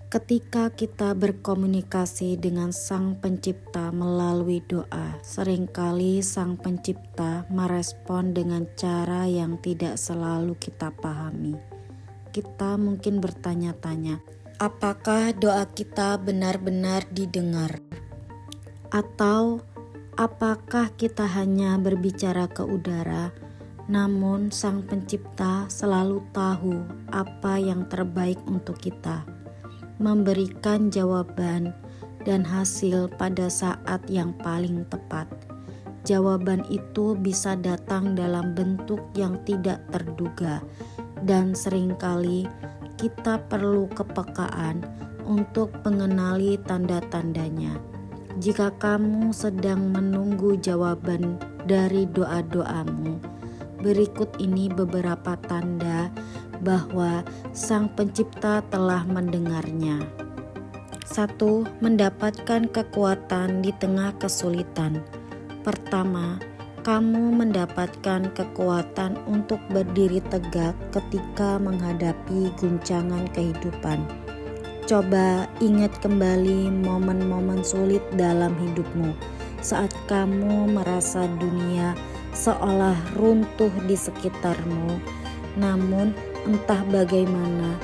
Ketika kita berkomunikasi dengan Sang Pencipta melalui doa, seringkali Sang Pencipta merespon dengan cara yang tidak selalu kita pahami. Kita mungkin bertanya-tanya, apakah doa kita benar-benar didengar? Atau apakah kita hanya berbicara ke udara, namun Sang Pencipta selalu tahu apa yang terbaik untuk kita, memberikan jawaban dan hasil pada saat yang paling tepat. Jawaban itu bisa datang dalam bentuk yang tidak terduga, dan seringkali kita perlu kepekaan untuk mengenali tanda-tandanya. Jika kamu sedang menunggu jawaban dari doa-doamu, berikut ini beberapa tanda bahwa Sang Pencipta telah mendengarnya. 1. Mendapatkan kekuatan di tengah kesulitan. Pertama, kamu mendapatkan kekuatan untuk berdiri tegak ketika menghadapi guncangan kehidupan. Coba ingat kembali momen-momen sulit dalam hidupmu saat kamu merasa dunia seolah runtuh di sekitarmu, namun entah bagaimana,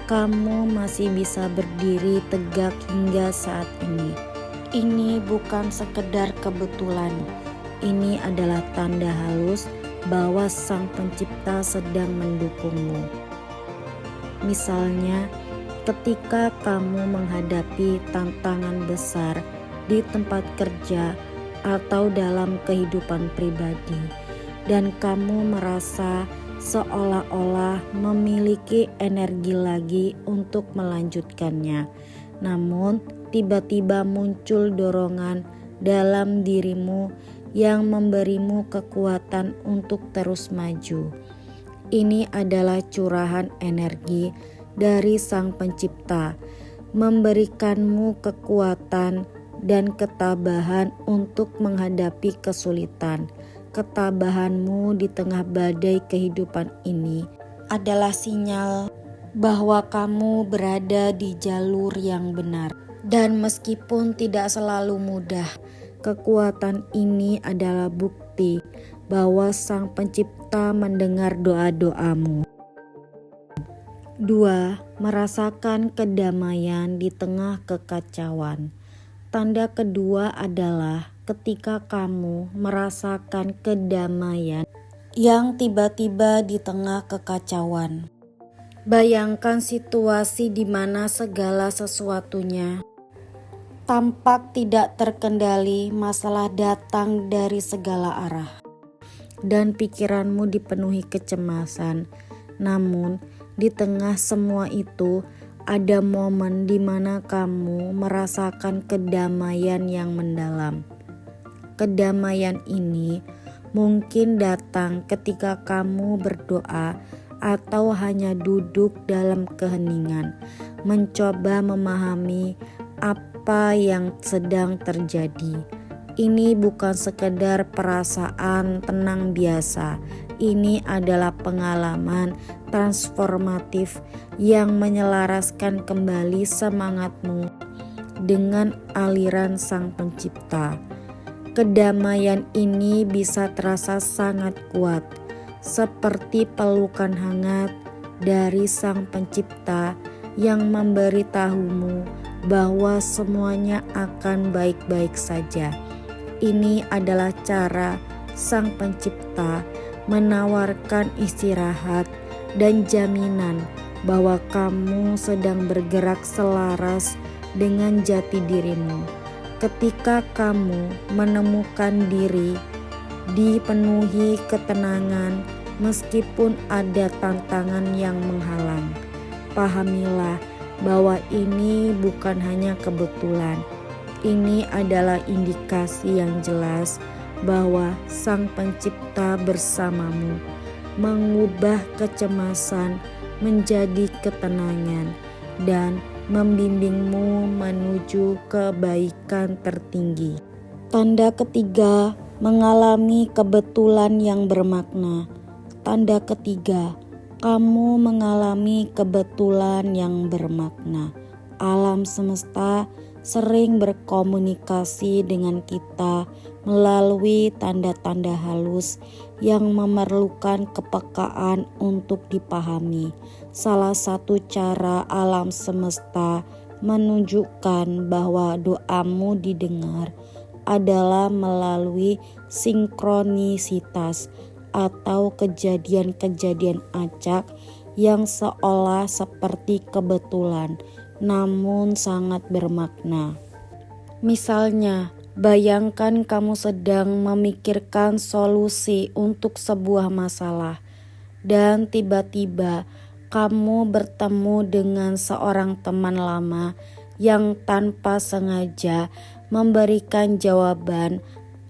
kamu masih bisa berdiri tegak hingga saat ini. Ini bukan sekedar kebetulan. Ini adalah tanda halus bahwa Sang Pencipta sedang mendukungmu. Misalnya, ketika kamu menghadapi tantangan besar di tempat kerja atau dalam kehidupan pribadi, dan kamu merasa seolah-olah memiliki energi lagi untuk melanjutkannya. Namun, tiba-tiba muncul dorongan dalam dirimu yang memberimu kekuatan untuk terus maju. Ini adalah curahan energi dari Sang Pencipta, memberikanmu kekuatan dan ketabahan untuk menghadapi kesulitan. Ketabahanmu di tengah badai kehidupan ini adalah sinyal bahwa kamu berada di jalur yang benar. Dan meskipun tidak selalu mudah, kekuatan ini adalah bukti bahwa Sang Pencipta mendengar doa-doamu. 2. Merasakan kedamaian di tengah kekacauan. Tanda kedua adalah ketika kamu merasakan kedamaian yang tiba-tiba di tengah kekacauan. Bayangkan situasi di mana segala sesuatunya tampak tidak terkendali, masalah datang dari segala arah, dan pikiranmu dipenuhi kecemasan. Namun, di tengah semua itu, ada momen di mana kamu merasakan kedamaian yang mendalam. Kedamaian ini mungkin datang ketika kamu berdoa atau hanya duduk dalam keheningan, mencoba memahami apa yang sedang terjadi. Ini bukan sekedar perasaan tenang biasa. Ini adalah pengalaman transformatif yang menyelaraskan kembali semangatmu dengan aliran Sang Pencipta. Kedamaian ini bisa terasa sangat kuat, seperti pelukan hangat dari Sang Pencipta yang memberitahumu bahwa semuanya akan baik-baik saja. Ini adalah cara Sang Pencipta menawarkan istirahat dan jaminan bahwa kamu sedang bergerak selaras dengan jati dirimu. Ketika kamu menemukan diri dipenuhi ketenangan meskipun ada tantangan yang menghalang, pahamilah bahwa ini bukan hanya kebetulan. Ini adalah indikasi yang jelas bahwa Sang Pencipta bersamamu, mengubah kecemasan menjadi ketenangan dan membimbingmu menuju kebaikan tertinggi. Tanda ketiga, mengalami kebetulan yang bermakna. Tanda ketiga, kamu mengalami kebetulan yang bermakna. alam semesta sering berkomunikasi dengan kita melalui tanda-tanda halus yang memerlukan kepekaan untuk dipahami. Salah satu cara alam semesta menunjukkan bahwa doamu didengar adalah melalui sinkronisitas atau kejadian-kejadian acak yang seolah seperti kebetulan namun sangat bermakna. Misalnya, bayangkan kamu sedang memikirkan solusi untuk sebuah masalah dan tiba-tiba kamu bertemu dengan seorang teman lama yang tanpa sengaja memberikan jawaban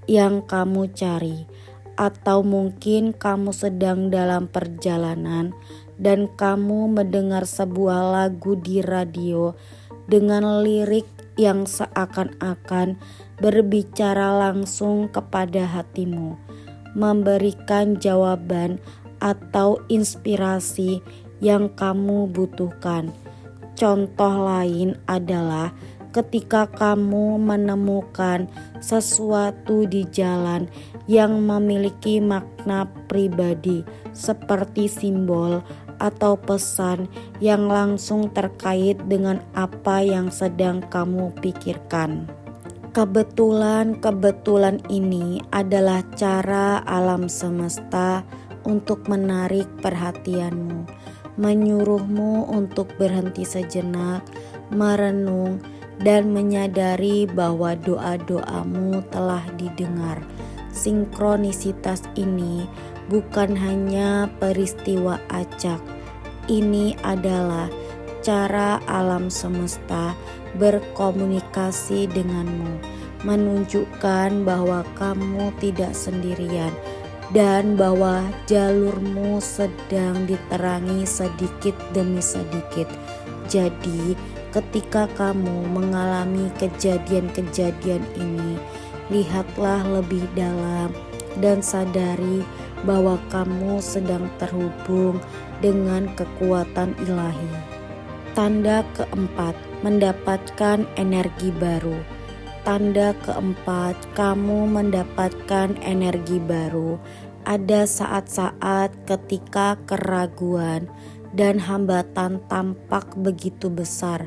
yang kamu cari. Atau mungkin kamu sedang dalam perjalanan dan kamu mendengar sebuah lagu di radio dengan lirik yang seakan-akan berbicara langsung kepada hatimu, memberikan jawaban atau inspirasi yang kamu butuhkan. Contoh lain adalah ketika kamu menemukan sesuatu di jalan yang memiliki makna pribadi seperti simbol atau pesan yang langsung terkait dengan apa yang sedang kamu pikirkan. Kebetulan ini adalah cara alam semesta untuk menarik perhatianmu, menyuruhmu untuk berhenti sejenak, merenung, dan menyadari bahwa doa-doamu telah didengar. Sinkronisitas ini bukan hanya peristiwa acak, ini adalah cara alam semesta berkomunikasi denganmu, menunjukkan bahwa kamu tidak sendirian dan bahwa jalurmu sedang diterangi sedikit demi sedikit. Jadi, ketika kamu mengalami kejadian-kejadian ini, lihatlah lebih dalam dan sadari bahwa kamu sedang terhubung dengan kekuatan ilahi. Tanda keempat, mendapatkan energi baru. Tanda keempat, kamu mendapatkan energi baru. Ada saat-saat ketika keraguan dan hambatan tampak begitu besar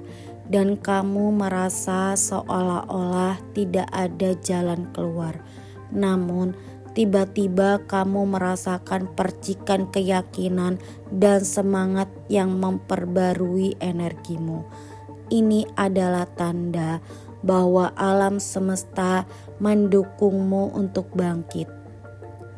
dan kamu merasa seolah-olah tidak ada jalan keluar. Namun, tiba-tiba kamu merasakan percikan keyakinan dan semangat yang memperbarui energimu. Ini adalah tanda bahwa alam semesta mendukungmu untuk bangkit.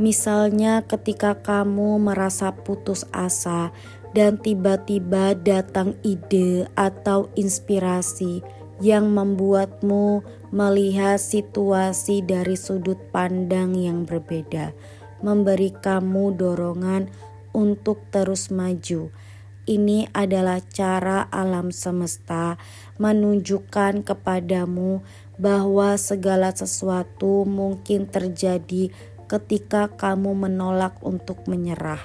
Misalnya ketika kamu merasa putus asa dan tiba-tiba datang ide atau inspirasi yang membuatmu melihat situasi dari sudut pandang yang berbeda, memberi kamu dorongan untuk terus maju. Ini adalah cara alam semesta menunjukkan kepadamu bahwa segala sesuatu mungkin terjadi ketika kamu menolak untuk menyerah.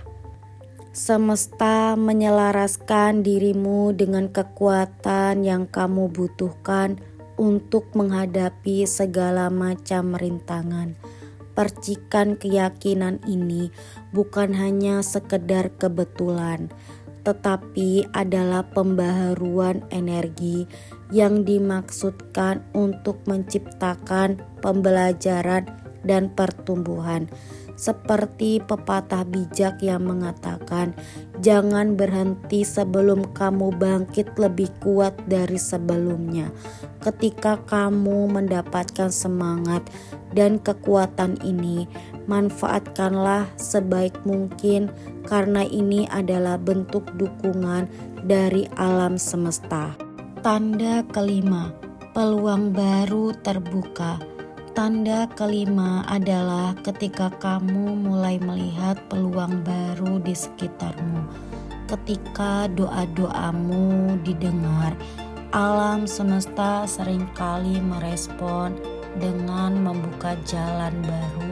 Semesta menyelaraskan dirimu dengan kekuatan yang kamu butuhkan untuk menghadapi segala macam rintangan. Percikan keyakinan ini bukan hanya sekedar kebetulan, tetapi adalah pembaharuan energi yang dimaksudkan untuk menciptakan pembelajaran dan pertumbuhan. Seperti pepatah bijak yang mengatakan, jangan berhenti sebelum kamu bangkit lebih kuat dari sebelumnya. Ketika kamu mendapatkan semangat dan kekuatan ini, manfaatkanlah sebaik mungkin karena ini adalah bentuk dukungan dari alam semesta. Tanda kelima, peluang baru terbuka. Tanda kelima adalah ketika kamu mulai melihat peluang baru di sekitarmu. Ketika doa-doamu didengar, alam semesta seringkali merespon dengan membuka jalan baru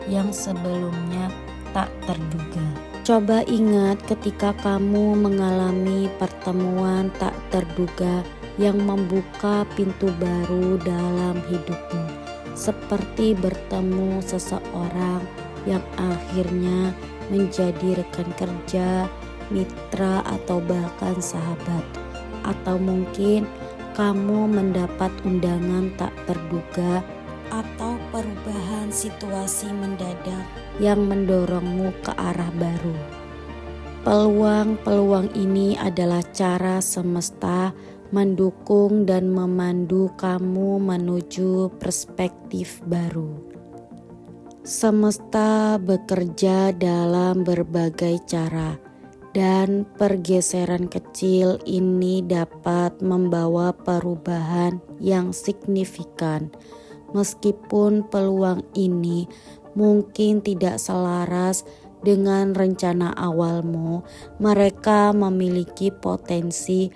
yang sebelumnya tak terduga. Coba ingat ketika kamu mengalami pertemuan tak terduga yang membuka pintu baru dalam hidupmu, seperti bertemu seseorang yang akhirnya menjadi rekan kerja, mitra, atau bahkan sahabat. Atau mungkin kamu mendapat undangan tak terduga atau perubahan situasi mendadak yang mendorongmu ke arah baru. Peluang-peluang ini adalah cara semesta mendukung dan memandu kamu menuju perspektif baru. Semesta bekerja dalam berbagai cara, dan pergeseran kecil ini dapat membawa perubahan yang signifikan. Meskipun peluang ini mungkin tidak selaras dengan rencana awalmu, mereka memiliki potensi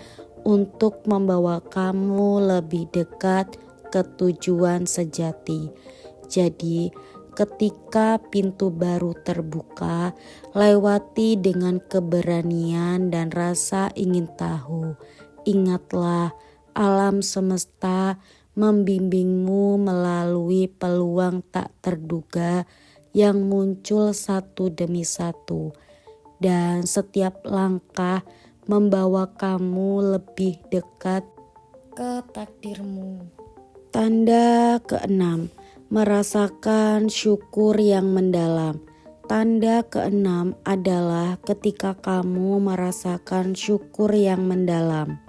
untuk membawa kamu lebih dekat ke tujuan sejati. Jadi, ketika pintu baru terbuka, lewati dengan keberanian dan rasa ingin tahu. Ingatlah, alam semesta membimbingmu melalui peluang tak terduga yang muncul satu demi satu, dan setiap langkah membawa kamu lebih dekat ke takdirmu. Tanda keenam, merasakan syukur yang mendalam. Tanda keenam adalah ketika kamu merasakan syukur yang mendalam.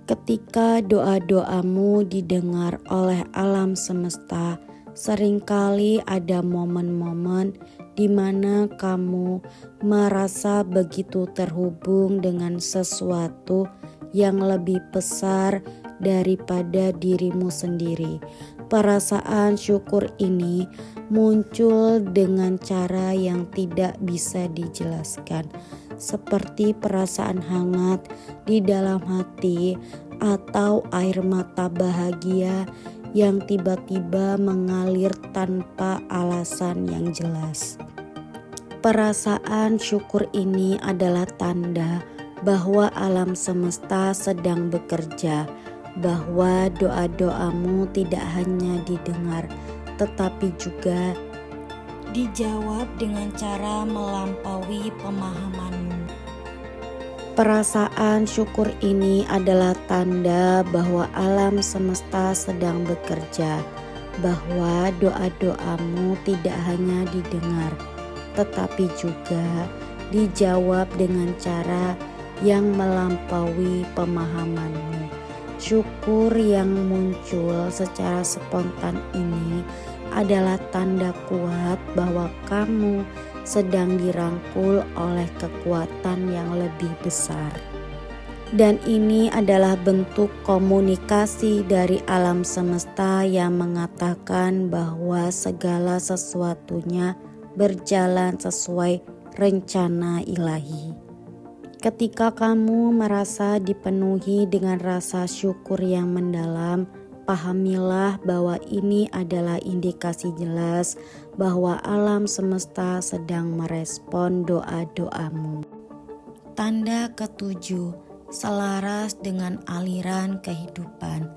Ketika doa-doamu didengar oleh alam semesta, seringkali ada momen-momen di mana kamu merasa begitu terhubung dengan sesuatu yang lebih besar daripada dirimu sendiri. Perasaan syukur ini muncul dengan cara yang tidak bisa dijelaskan, seperti perasaan hangat di dalam hati atau air mata bahagia yang tiba-tiba mengalir tanpa alasan yang jelas. Perasaan syukur ini adalah tanda bahwa alam semesta sedang bekerja, bahwa doa-doamu tidak hanya didengar, tetapi juga dijawab dengan cara melampaui pemahamanmu. Perasaan syukur ini adalah tanda bahwa alam semesta sedang bekerja, bahwa doa-doamu tidak hanya didengar, tetapi juga dijawab dengan cara yang melampaui pemahamanmu. Syukur yang muncul secara spontan ini adalah tanda kuat bahwa kamu sedang dirangkul oleh kekuatan yang lebih besar. Dan ini adalah bentuk komunikasi dari alam semesta yang mengatakan bahwa segala sesuatunya berjalan sesuai rencana ilahi. Ketika kamu merasa dipenuhi dengan rasa syukur yang mendalam, pahamilah bahwa ini adalah indikasi jelas bahwa alam semesta sedang merespon doa-doamu. Tanda ketujuh, selaras dengan aliran kehidupan.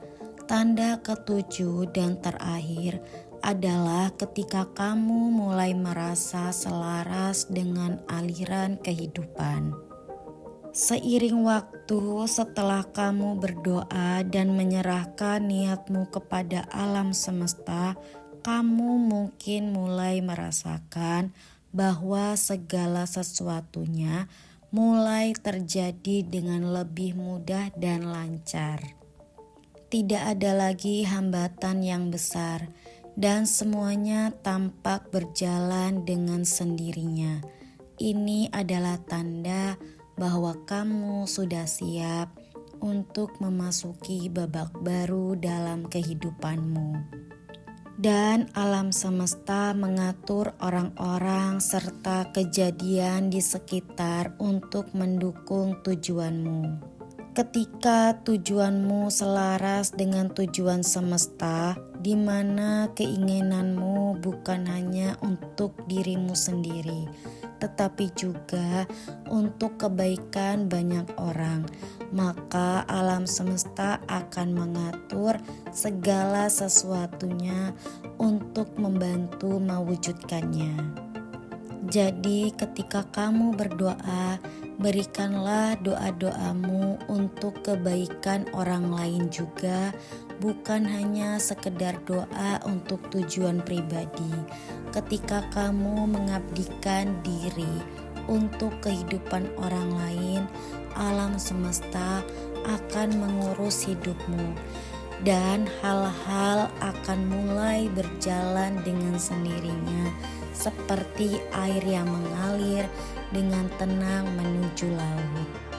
Tanda ketujuh dan terakhir adalah ketika kamu mulai merasa selaras dengan aliran kehidupan. Seiring waktu, setelah kamu berdoa dan menyerahkan niatmu kepada alam semesta, kamu mungkin mulai merasakan bahwa segala sesuatunya mulai terjadi dengan lebih mudah dan lancar. Tidak ada lagi hambatan yang besar, dan semuanya tampak berjalan dengan sendirinya. Ini adalah tanda bahwa kamu sudah siap untuk memasuki babak baru dalam kehidupanmu. Dan alam semesta mengatur orang-orang serta kejadian di sekitar untuk mendukung tujuanmu. Ketika tujuanmu selaras dengan tujuan semesta, di mana keinginanmu bukan hanya untuk dirimu sendiri, tetapi juga untuk kebaikan banyak orang. Maka alam semesta akan mengatur segala sesuatunya untuk membantu mewujudkannya. Jadi ketika kamu berdoa, berikanlah doa-doamu untuk kebaikan orang lain juga, bukan hanya sekedar doa untuk tujuan pribadi. Ketika kamu mengabdikan diri untuk kehidupan orang lain, alam semesta akan mengurus hidupmu dan hal-hal akan mulai berjalan dengan sendirinya, seperti air yang mengalir dengan tenang menuju laut.